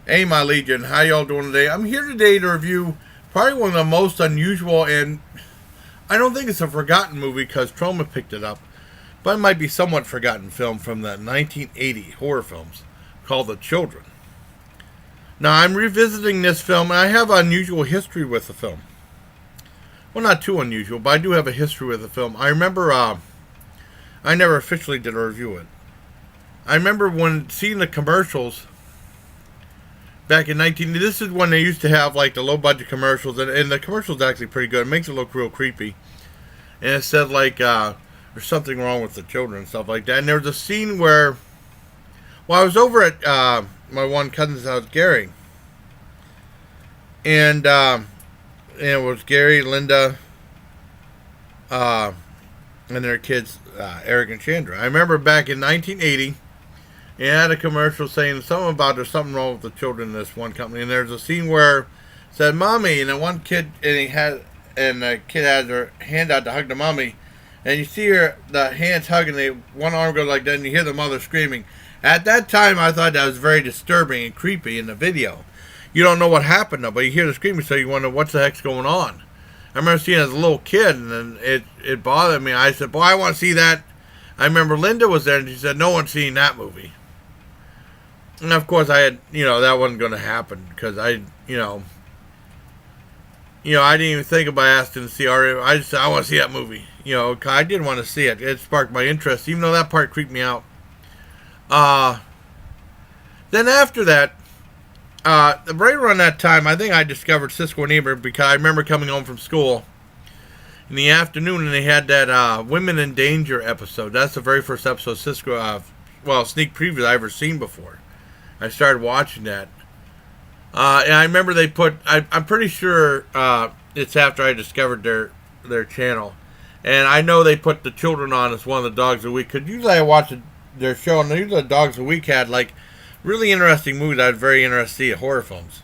Hey, my Legion, how y'all doing today? I'm here today to review probably one of the most unusual, and I don't think it's a forgotten movie because Troma picked it up, but it might be somewhat forgotten film from the 1980 horror films called The Children. Now, I'm revisiting this film, and I have an unusual history with the film. Well, not too unusual, but I do have a history with the film. I remember I never officially did a review of it. I remember when seeing the commercials back in 19. This is when they used to have like the low budget commercials, and the commercial's actually pretty good. It makes it look real creepy. And it said like there's something wrong with the children and stuff like that. And there was a scene where, well, I was over at my one cousin's house, Gary, and it was Gary, Linda, and their kids, Eric and Chandra. I remember back in 1980. It had a commercial saying something about there's something wrong with the children in this one company, and there's a scene where it said "mommy," and then one kid the kid had her hand out to hug the mommy, and you see the hands hugging, one arm goes like that, and you hear the mother screaming. At that time, I thought that was very disturbing and creepy in the video. You don't know what happened though, but you hear the screaming, so you wonder what the heck's going on. I remember seeing it as a little kid, and it bothered me. I said, "Boy, I want to see that." I remember Linda was there, and she said, "No one's seen that movie." And of course, I had, that wasn't going to happen because I didn't even think about asking to see our. I just said I want to see that movie. Cause I did want to see it. It sparked my interest, even though that part creeped me out. Then after that, right around that time, I think I discovered Cisco and Ebert because I remember coming home from school in the afternoon, and they had that Women in Danger episode. That's the very first episode Cisco, sneak preview I ever seen before. I started watching that. And I remember they put, I'm pretty sure it's after I discovered their channel. And I know they put The Children on as one of the Dogs of the Week. Because usually I watch their show, and usually the Dogs of the Week had like really interesting movies I was very interested to see, horror films.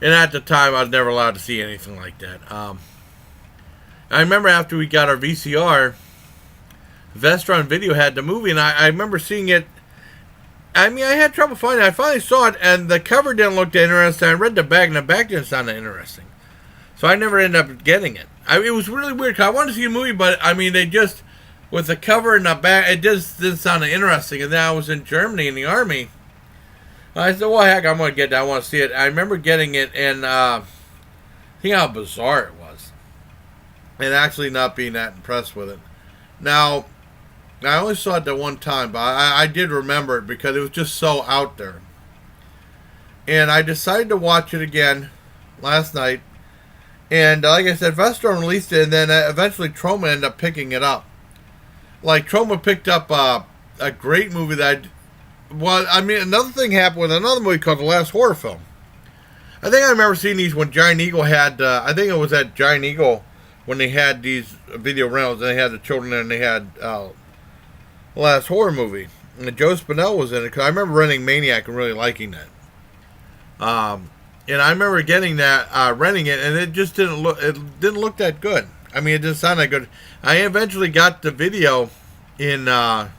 And at the time, I was never allowed to see anything like that. I remember after we got our VCR, Vestron Video had the movie, and I remember seeing it. I mean, I had trouble finding it. I finally saw it, and the cover didn't look that interesting. I read the back, and the back didn't sound that interesting. So I never ended up getting it. It was really weird, because I wanted to see a movie, but, I mean, they just, with the cover and the back, it just didn't sound interesting. And then I was in Germany in the Army. I said, well, heck, I'm going to get that. I want to see it. I remember getting it, and think how bizarre it was. And actually not being that impressed with it. Now, I only saw it that one time, but I did remember it because it was just so out there. And I decided to watch it again last night. And like I said, Vestron released it, and then eventually Troma ended up picking it up. Like, Troma picked up a great movie that another thing happened with another movie called The Last Horror Film. I think I remember seeing these when Giant Eagle had, I think it was at Giant Eagle when they had these video rentals, and they had the children and they had last horror movie, and Joe Spinell was in it because I remember renting Maniac and really liking that. And I remember getting that, renting it, and it just didn't look that good. I mean, it didn't sound that good. I eventually got the video in buying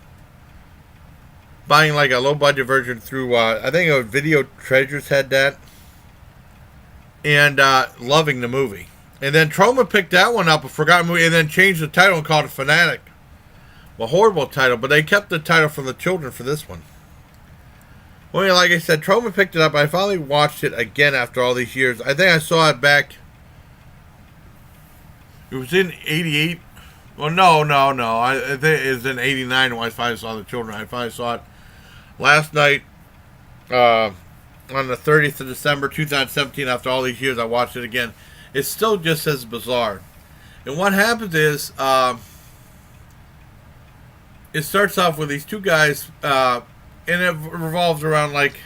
like a low budget version through I think it was Video Treasures had that, and loving the movie. And then Troma picked that one up, a forgotten movie, and then changed the title and called it Fanatic. A horrible title, but they kept the title from The Children for this one. Well, like I said, Troma picked it up. I finally watched it again after all these years. I think I saw it back. It was in '88. Well, no. I think it was in '89 when I finally saw The Children. I finally saw it last night on the 30th of December 2017. After all these years, I watched it again. It's still just as bizarre. And what happens is, it starts off with these two guys, and it revolves around, like,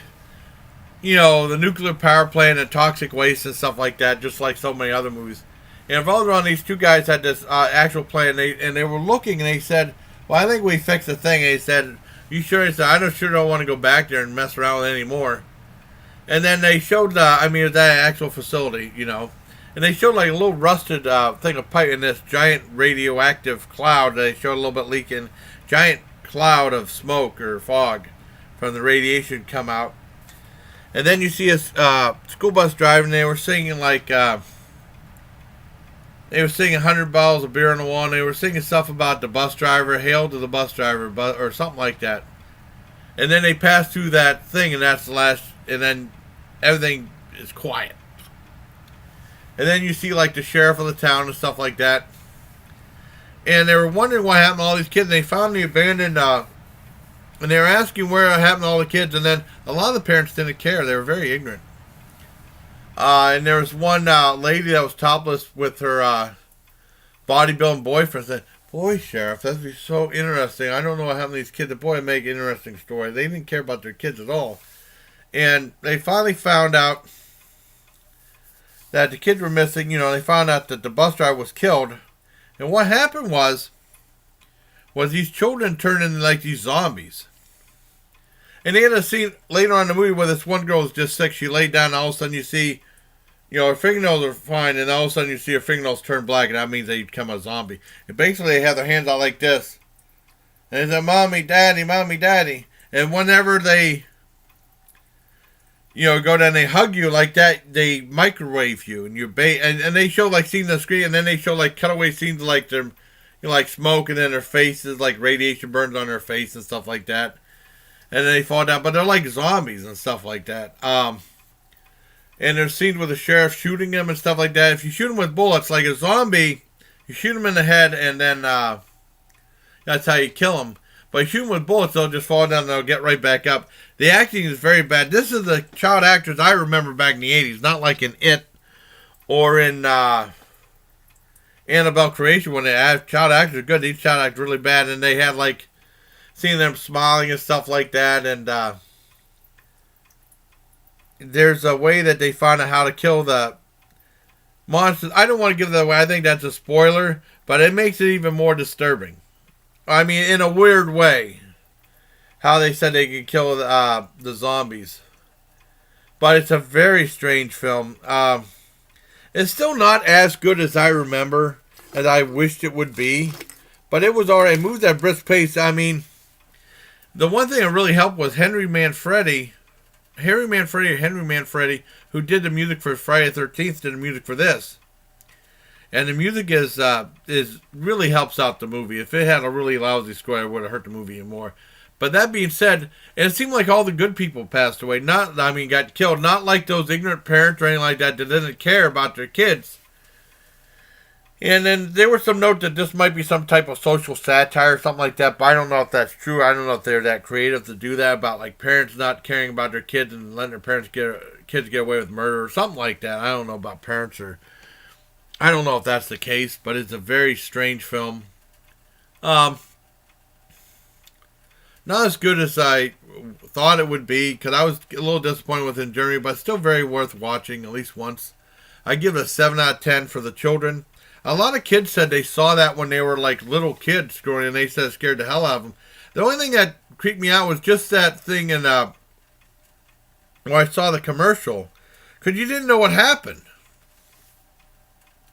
the nuclear power plant and toxic waste and stuff like that, just like so many other movies. And it revolved around these two guys had this actual plant, and they were looking, and they said, well, I think we fixed the thing. And he said, you sure? He said, I don't want to go back there and mess around with it anymore. And then they showed, it was that actual facility, And they showed like a little rusted thing of pipe in this giant radioactive cloud. They showed a little bit leaking. Giant cloud of smoke or fog from the radiation come out. And then you see a school bus driving. They were singing like they were singing 100 bottles of beer on the wall. And they were singing stuff about the bus driver, hail to the bus driver, or something like that. And then they pass through that thing, and that's the last. And then everything is quiet. And then you see like the sheriff of the town and stuff like that. And they were wondering what happened to all these kids. And they found the abandoned. And they were asking where it happened to all the kids. And then a lot of the parents didn't care. They were very ignorant. And there was one lady that was topless with her bodybuilding boyfriend. Said, "Boy, Sheriff, that'd be so interesting. I don't know what happened to these kids. The boy make interesting stories. They didn't care about their kids at all." And they finally found out that the kids were missing. You know, they found out that the bus driver was killed. And what happened was these children turned into like these zombies. And they had a scene later on in the movie where this one girl was just sick. She laid down, and all of a sudden you see, you know, her fingernails are fine, and all of a sudden you see her fingernails turn black, and that means they become a zombie. And basically they have their hands out like this. And they say, "Mommy, Daddy, Mommy, Daddy." And whenever they, you know, go down, they hug you like that, they microwave you, and you and they show like scenes on the screen, and then they show like cutaway scenes like their, you know, like smoke, and then their faces, like radiation burns on their face and stuff like that. And then they fall down, but they're like zombies and stuff like that. And there's scenes with the sheriff shooting them and stuff like that. If you shoot them with bullets, like a zombie, you shoot them in the head, and then that's how you kill them. But you shoot them with bullets, they'll just fall down and they'll get right back up. The acting is very bad. This is the child actors I remember back in the 80s, not like in It or in Annabelle Creation when they have child actors are good. These child actors are really bad, and they had like seeing them smiling and stuff like that. And there's a way that they find out how to kill the monsters. I don't want to give that away. I think that's a spoiler, but it makes it even more disturbing. I mean, in a weird way, how they said they could kill the zombies. But it's a very strange film. It's still not as good as I remember, as I wished it would be. But it was alright. It moved at a brisk pace. I mean, the one thing that really helped was Henry Manfredi, who did the music for Friday the 13th, did the music for this. And the music is really helps out the movie. If it had a really lousy score, it would have hurt the movie even more. But that being said, it seemed like all the good people passed away. Got killed. Not like those ignorant parents or anything like that didn't care about their kids. And then there was some note that this might be some type of social satire or something like that. But I don't know if that's true. I don't know if they're that creative to do that about like parents not caring about their kids and letting their parents kids get away with murder or something like that. I don't know about parents or I don't know if that's the case, but it's a very strange film. Not as good as I thought it would be, because I was a little disappointed with it in Germany, but still very worth watching at least once. I give it a 7 out of 10 for the children. A lot of kids said they saw that when they were like little kids growing, and they said it scared the hell out of them. The only thing that creeped me out was just that thing in where I saw the commercial, because you didn't know what happened.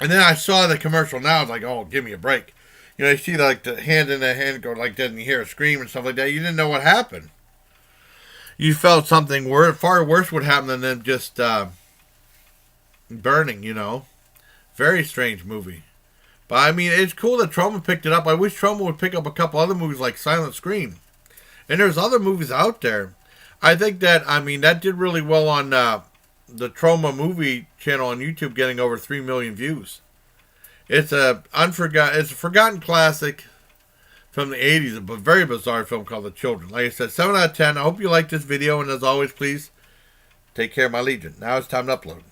And then I saw the commercial now. I was like, oh, give me a break. You know, you see like the hand in the hand go like that and you hear a scream and stuff like that. You didn't know what happened. You felt something far worse would happen than them just burning, you know. Very strange movie. But I mean, it's cool that Troma picked it up. I wish Troma would pick up a couple other movies like Silent Scream. And there's other movies out there. I think that, I mean, that did really well on the Troma movie channel on YouTube, getting over 3 million views. It's a forgotten classic from the 80s, a very bizarre film called The Children. Like I said, 7 out of 10. I hope you like this video, and as always, please take care of my legion. Now it's time to upload.